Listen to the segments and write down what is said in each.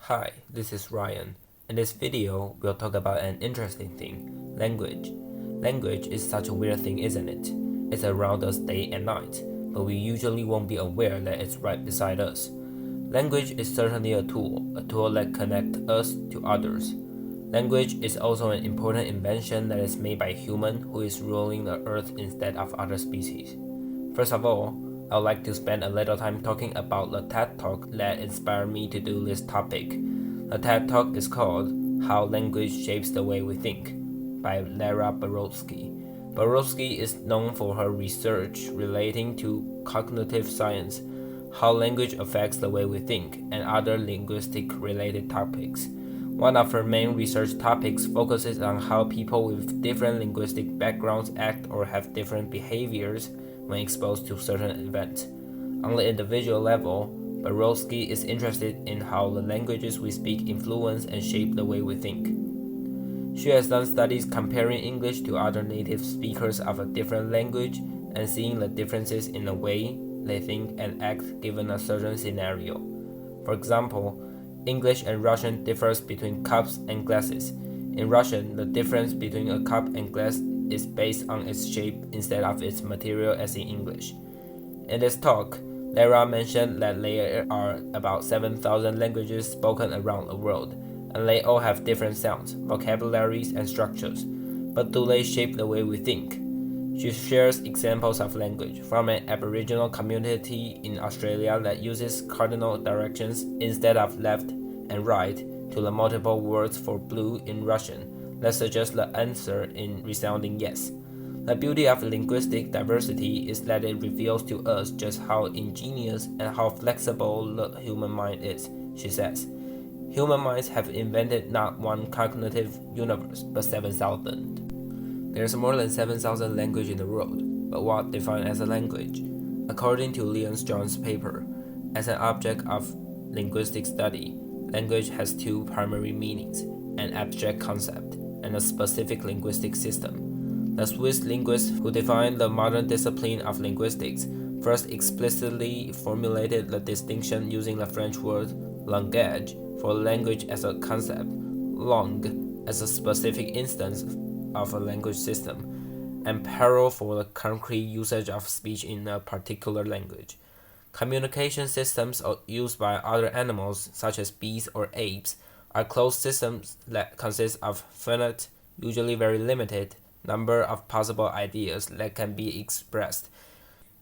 Hi, this is Ryan. In this video, we'll talk about an interesting thing, language. Language is such a weird thing, isn't it? It's around us day and night, but we usually won't be aware that it's right beside us. Language is certainly a tool that connects us to others. Language is also an important invention that is made by a human who is ruling the earth instead of other species. First of all, I would like to spend a little time talking about the TED Talk that inspired me to do this topic. The TED Talk is called How Language Shapes the Way We Think by Lara Borowski. Borowski is known for her research relating to cognitive science, how language affects the way we think, and other linguistic-related topics. One of her main research topics focuses on how people with different linguistic backgrounds act or have different behaviors when exposed to certain events. On the individual level, Borowski is interested in how the languages we speak influence and shape the way we think. She has done studies comparing English to other native speakers of a different language and seeing the differences in the way they think and act given a certain scenario. For example, English and Russian differs between cups and glasses. In Russian, the difference between a cup and glass is based on its shape instead of its material as in English. In this talk, Lara mentioned that there are about 7,000 languages spoken around the world, and they all have different sounds, vocabularies, and structures. But do they shape the way we think? She shares examples of language from an Aboriginal community in Australia that uses cardinal directions instead of left and right to the multiple words for blue in Russian that suggest the answer in resounding yes. The beauty of linguistic diversity is that it reveals to us just how ingenious and how flexible the human mind is, she says. Human minds have invented not one cognitive universe, but 7,000. There's more than 7,000 languages in the world, but what defined as a language? According to Leon Strong's paper, as an object of linguistic study, language has two primary meanings, an abstract concept and a specific linguistic system. The Swiss linguists who defined the modern discipline of linguistics first explicitly formulated the distinction using the French word langage for language as a concept, langue as a specific instance of a language system, and parole for the concrete usage of speech in a particular language. Communication systems used by other animals, such as bees or apes, are closed systems that consist of finite, usually very limited, number of possible ideas that can be expressed.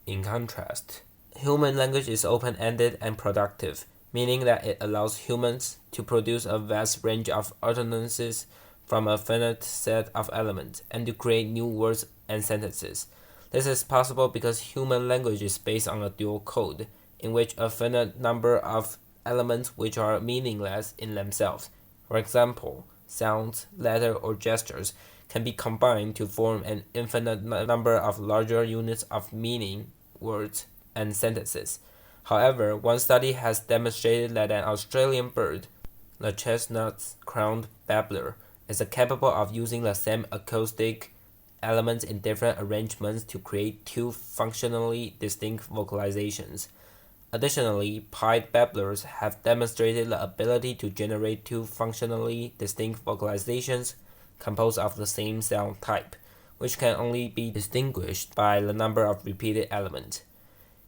In contrast, human language is open-ended and productive, meaning that it allows humans to produce a vast range of utterances from a finite set of elements and to create new words and sentences. This is possible because human language is based on a dual code, in which a finite number of elements which are meaningless in themselves, for example, sounds, letters, or gestures, can be combined to form an infinite number of larger units of meaning, words, and sentences. However, one study has demonstrated that an Australian bird, the chestnut-crowned babbler, is capable of using the same acoustic elements in different arrangements to create two functionally distinct vocalizations. Additionally, pied babblers have demonstrated the ability to generate two functionally distinct vocalizations composed of the same sound type, which can only be distinguished by the number of repeated elements.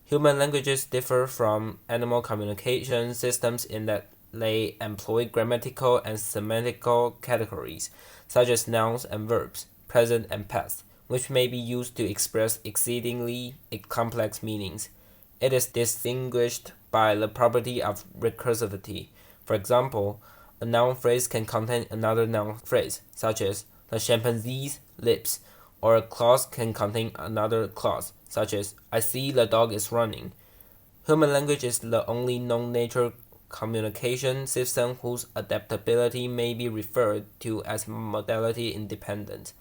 Human languages differ from animal communication systems in that they employ grammatical and semantical categories, such as nouns and verbs, present and past, which may be used to express exceedingly complex meanings. It is distinguished by the property of recursivity. For example, a noun phrase can contain another noun phrase, such as the chimpanzee's lips, or a clause can contain another clause, such as I see the dog is running. Human language is the only known nature communication system whose adaptability may be referred to as modality independent.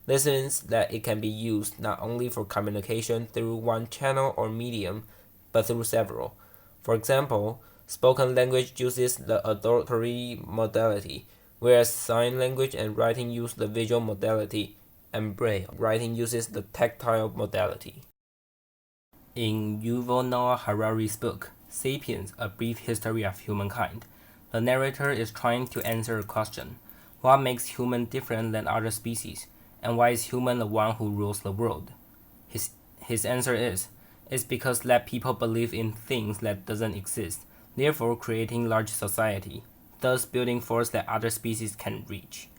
This means that it can be used not only for communication through one channel or medium, but through several. For example, spoken language uses the auditory modality, whereas sign language and writing use the visual modality, and braille writing uses the tactile modality. In Yuval Noah Harari's book, *Sapiens: A Brief History of Humankind*, The narrator is trying to answer a question. What makes human different than other species? And why is human the one who rules the world? His answer is, it's because that people believe in things that doesn't exist, therefore creating large society, thus building force that other species can reach.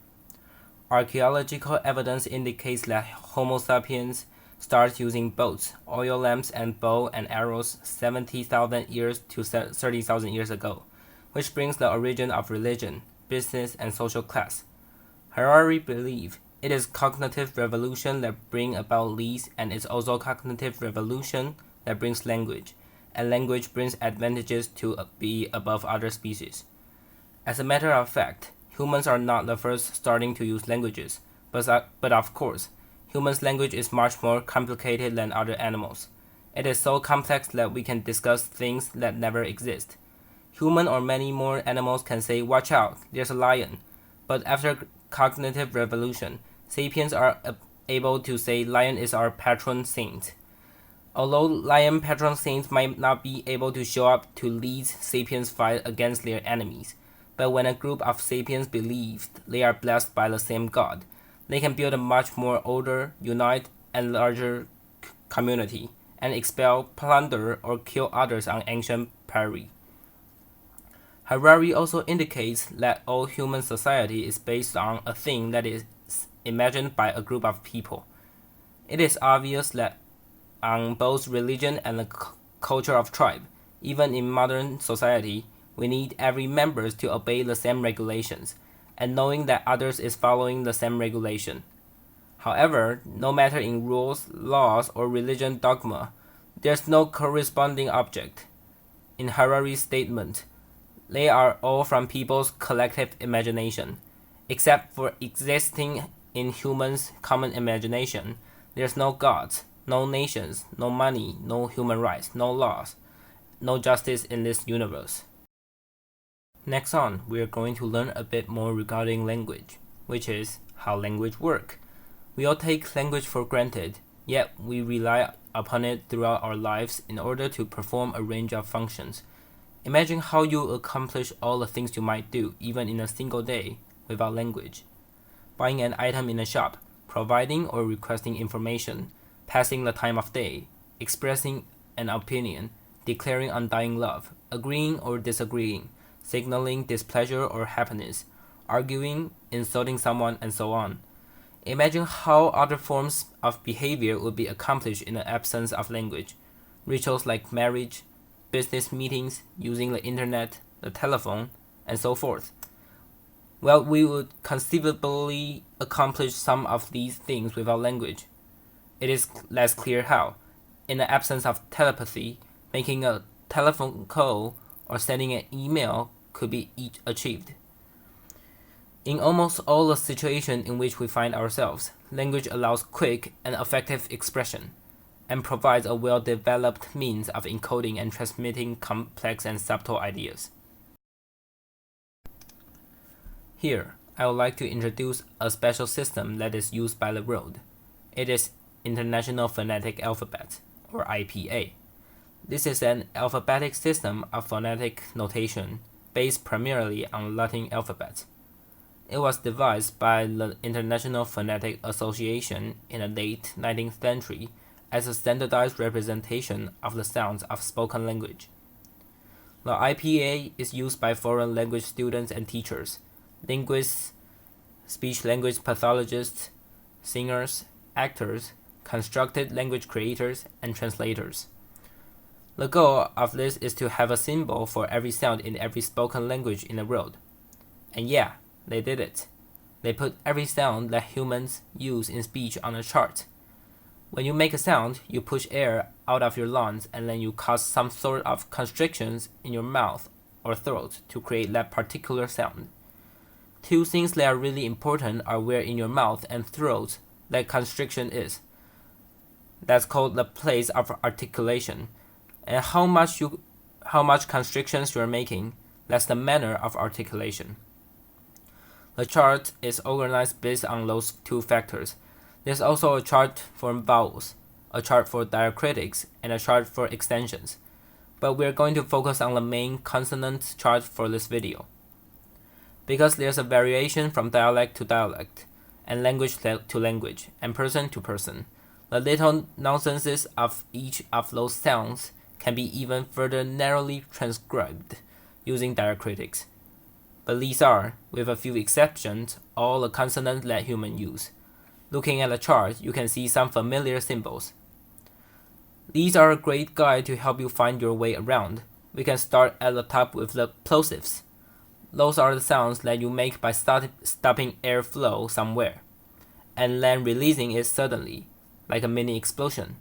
Archaeological evidence indicates that Homo sapiens started using boats, oil lamps, and bow and arrows 70,000 years to 30,000 years ago, which brings the origin of religion, business, and social class. Harari believed it is cognitive revolution that bring about these, and it's also cognitive revolution that brings language, and language brings advantages to be above other species. As a matter of fact, humans are not the first starting to use languages, but of course, humans' language is much more complicated than other animals. It is so complex that we can discuss things that never exist. Human or many more animals can say, "Watch out, there's a lion." But after cognitive revolution, sapiens are able to say lion is our patron saint. Although lion patron saints might not be able to show up to lead sapiens fight against their enemies, but when a group of sapiens believe they are blessed by the same god, they can build a much more older, unite, and larger community, and expel, plunder, or kill others on ancient prairie. Harari also indicates that all human society is based on a thing that is imagined by a group of people. It is obvious that on both religion and the culture of tribe, even in modern society, we need every member to obey the same regulations, and knowing that others is following the same regulation. However, no matter in rules, laws, or religion dogma, there's no corresponding object. In Harari's statement, they are all from people's collective imagination. Except for existing in humans' common imagination, there's no gods, no nations, no money, no human rights, no laws, no justice in this universe. Next on, we are going to learn a bit more regarding language, which is how language works. We all take language for granted, yet we rely upon it throughout our lives in order to perform a range of functions. Imagine how you accomplish all the things you might do, even in a single day, without language. Buying an item in a shop, providing or requesting information, passing the time of day, expressing an opinion, declaring undying love, agreeing or disagreeing, signaling displeasure or happiness, arguing, insulting someone, and so on. Imagine how other forms of behavior would be accomplished in the absence of language. Rituals like marriage, business meetings, using the internet, the telephone, and so forth. Well, we would conceivably accomplish some of these things without language. It is less clear how. In the absence of telepathy, making a telephone call or sending an email could be each achieved. In almost all the situations in which we find ourselves, language allows quick and effective expression, and provides a well-developed means of encoding and transmitting complex and subtle ideas. Here, I would like to introduce a special system that is used by the world. It is International Phonetic Alphabet, or IPA. This is an alphabetic system of phonetic notation based primarily on Latin alphabet. It was devised by the International Phonetic Association in the late 19th century as a standardized representation of the sounds of spoken language. The IPA is used by foreign language students and teachers, linguists, speech-language pathologists, singers, actors, constructed language creators, and translators. The goal of this is to have a symbol for every sound in every spoken language in the world. And yeah, they did it. They put every sound that humans use in speech on a chart. When you make a sound, you push air out of your lungs and then you cause some sort of constrictions in your mouth or throat to create that particular sound. Two things that are really important are where in your mouth and throat that constriction is. That's called the place of articulation. And how much constrictions you are making, that's the manner of articulation. The chart is organized based on those two factors. There's also a chart for vowels, a chart for diacritics, and a chart for extensions. But we're going to focus on the main consonant chart for this video. because there's a variation from dialect to dialect, and language to language, and person to person. The little nonsenses of each of those sounds can be even further narrowly transcribed using diacritics. But these are, with a few exceptions, all the consonants that humans use. Looking at the chart, you can see some familiar symbols. These are a great guide to help you find your way around. We can start at the top with the plosives. Those are the sounds that you make by stopping airflow somewhere, and then releasing it suddenly, like a mini explosion.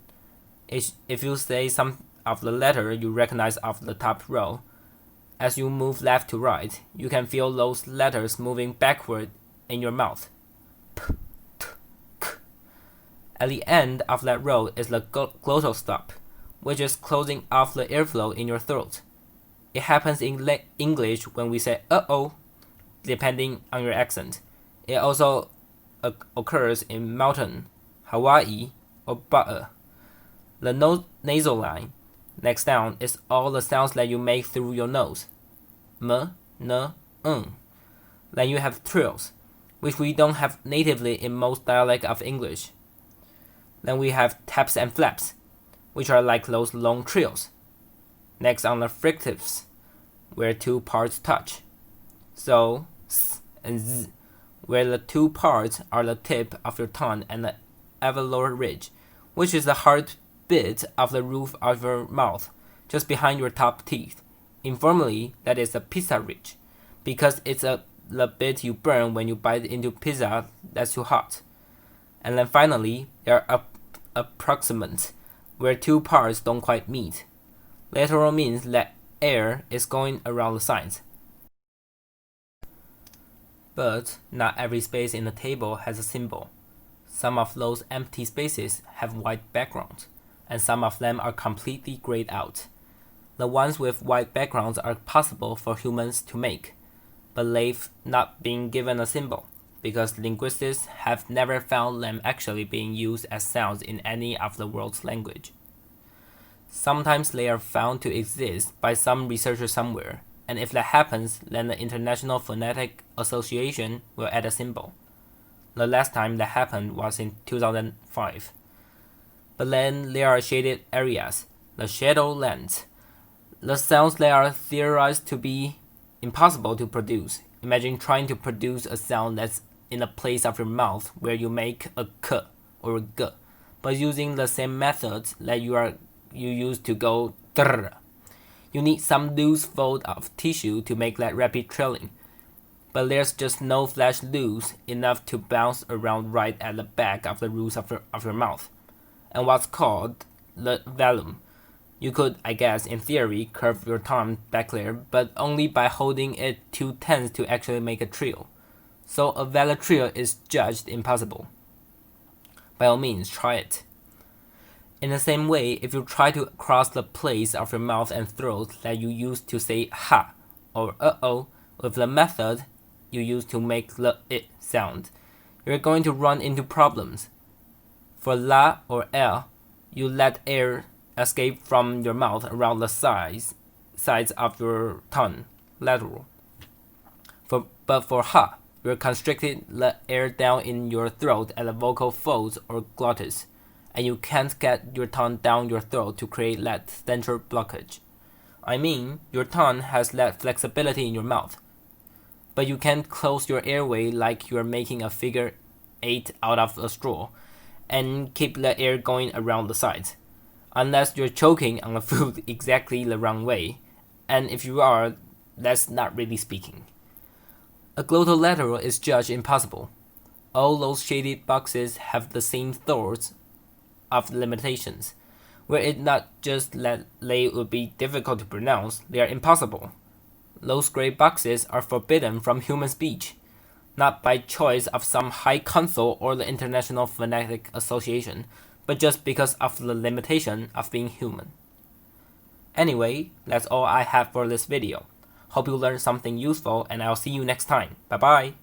If you say some of the letter you recognize off the top row, as you move left to right, you can feel those letters moving backward in your mouth. P, t, k. At the end of that row is the glottal stop, which is closing off the airflow in your throat. It happens in English when we say uh-oh, depending on your accent. It also occurs in mountain, Hawaii, or butter. The nasal line, next down, is all the sounds that you make through your nose. M, n, n. Then you have trills, which we don't have natively in most dialects of English. Then we have taps and flaps, which are like those long trills. Next on the fricatives, where two parts touch. So, s and z, where the two parts are the tip of your tongue and the alveolar ridge, which is the hard bit of the roof of your mouth, just behind your top teeth. Informally, that is the pizza ridge, because it's the bit you burn when you bite into pizza that's too hot. And then finally, there are approximants, where two parts don't quite meet. Lateral means that air is going around the sides. But not every space in the table has a symbol. Some of those empty spaces have white backgrounds, and some of them are completely grayed out. The ones with white backgrounds are possible for humans to make, but they've not been given a symbol, because linguists have never found them actually being used as sounds in any of the world's language. Sometimes they are found to exist by some researcher somewhere, and if that happens, then the International Phonetic Association will add a symbol. The last time that happened was in 2005. But then there are shaded areas, the shadowlands. The sounds that are theorized to be impossible to produce. Imagine trying to produce a sound that's in a place of your mouth where you make a k or a g, but using the same methods that you use to go drr. You need some loose fold of tissue to make that rapid trilling, but there's just no flesh loose enough to bounce around right at the back of the roof of your mouth, and what's called the velum. You could, I guess, in theory, curve your tongue back there, but only by holding it too tense to actually make a trill. So a valid trill is judged impossible. By all means, try it. In the same way, if you try to cross the place of your mouth and throat that you use to say ha or uh-oh with the method you use to make the it sound, you're going to run into problems. For la or l, you let air escape from your mouth around the sides of your tongue, lateral. But for ha, you're constricted the air down in your throat at the vocal folds or glottis, and you can't get your tongue down your throat to create that central blockage. I mean, your tongue has that flexibility in your mouth, but you can't close your airway like you're making a figure 8 out of a straw, and keep the air going around the sides, unless you're choking on the food exactly the wrong way, and if you are, that's not really speaking. A glottal lateral is judged impossible. All those shaded boxes have the same thoughts of limitations, where it's not just that they would be difficult to pronounce, they are impossible. Those gray boxes are forbidden from human speech, not by choice of some high council or the International Phonetic Association, but just because of the limitation of being human. Anyway, that's all I have for this video. Hope you learned something useful, and I'll see you next time. Bye bye!